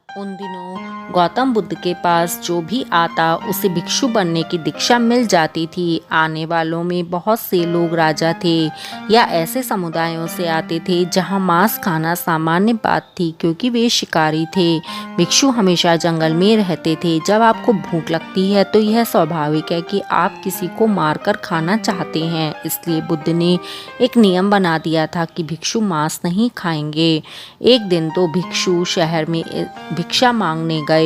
उन दिनों गौतम बुद्ध के पास जो भी आता उसे भिक्षु बनने की दीक्षा मिल जाती थी। आने वालों में बहुत से लोग राजा थे या ऐसे समुदायों से आते थे जहां मांस खाना सामान्य बात थी, क्योंकि वे शिकारी थे। भिक्षु हमेशा जंगल में रहते थे। जब आपको भूख लगती है तो यह स्वाभाविक है कि आप किसी को मारकर खाना चाहते हैं। इसलिए बुद्ध ने एक नियम बना दिया था कि भिक्षु मांस नहीं खाएंगे। एक दिन तो भिक्षु शहर में भिक्षा मांगने गए।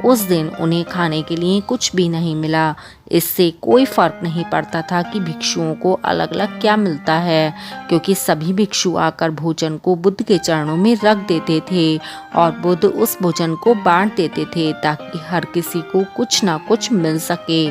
उस दिन उन्हें खाने के लिए कुछ भी नहीं मिला। इससे कोई फर्क नहीं पड़ता था कि भिक्षुओं को अलग अलग क्या मिलता है, क्योंकि सभी भिक्षु आकर भोजन को बुद्ध के चरणों में रख देते थे और बुद्ध उस भोजन को बांट देते थे ताकि हर किसी को कुछ ना कुछ मिल सके।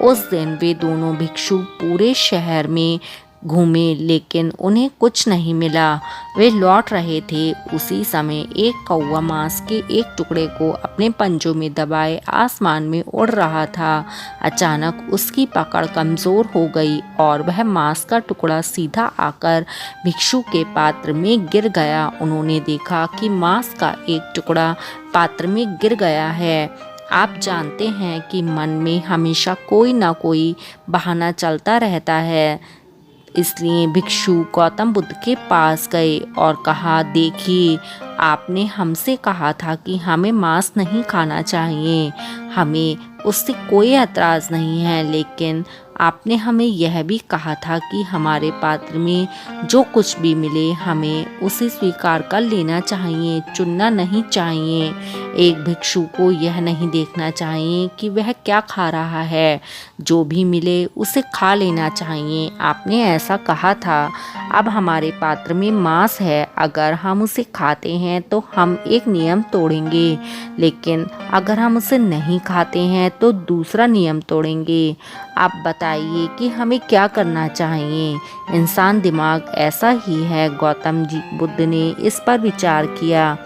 उस दिन वे दोनों भिक्षु पूरे शहर में घूमे, लेकिन उन्हें कुछ नहीं मिला। वे लौट रहे थे। उसी समय एक कौवा मांस के एक टुकड़े को अपने पंजों में दबाए आसमान में उड़ रहा था। अचानक उसकी पकड़ कमजोर हो गई और वह मांस का टुकड़ा सीधा आकर भिक्षु के पात्र में गिर गया। उन्होंने देखा कि मांस का एक टुकड़ा पात्र में गिर गया है। आप जानते हैं कि मन में हमेशा कोई ना कोई बहाना चलता रहता है। इसलिए भिक्षु गौतम बुद्ध के पास गए और कहा, देखिए, आपने हमसे कहा था कि हमें मांस नहीं खाना चाहिए। हमें उससे कोई ऐतराज़ नहीं है, लेकिन आपने हमें यह भी कहा था कि हमारे पात्र में जो कुछ भी मिले हमें उसे स्वीकार कर लेना चाहिए, चुनना नहीं चाहिए। एक भिक्षु को यह नहीं देखना चाहिए कि वह क्या खा रहा है। जो भी मिले उसे खा लेना चाहिए। आपने ऐसा कहा था। अब हमारे पात्र में मांस है। अगर हम उसे खाते हैं तो हम एक नियम तोड़ेंगे, लेकिन अगर हम उसे नहीं खाते हैं तो दूसरा नियम तोड़ेंगे। आप बताइए कि हमें क्या करना चाहिए। इंसान दिमाग ऐसा ही है। गौतम जी बुद्ध ने इस पर विचार किया।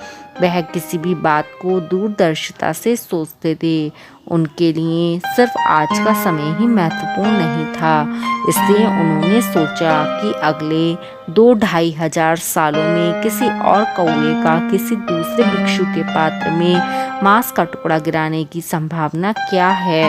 वह किसी भी बात को दूरदर्शिता से सोचते थे। उनके लिए सिर्फ आज का समय ही महत्वपूर्ण नहीं था। इसलिए उन्होंने सोचा कि अगले 2-2.5 हजार सालों में किसी और कौवे का किसी दूसरे भिक्षु के पात्र में मांस का टुकड़ा गिराने की संभावना क्या है।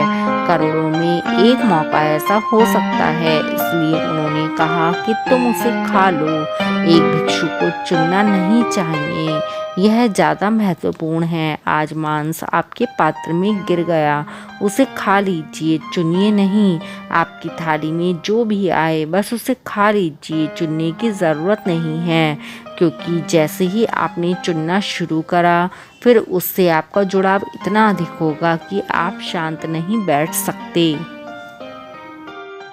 करोड़ों में एक मौका ऐसा हो सकता है। इसलिए उन्होंने कहा कि तुम उसे खा लो। एक भिक्षु को चुनना नहीं चाहिए, यह ज़्यादा महत्वपूर्ण है। आज मांस आपके पात्र में गिर गया, उसे खा लीजिए, चुनिए नहीं। आपकी थाली में जो भी आए बस उसे खा लीजिए, चुनने की ज़रूरत नहीं है, क्योंकि जैसे ही आपने चुनना शुरू करा फिर उससे आपका जुड़ाव इतना अधिक होगा कि आप शांत नहीं बैठ सकते।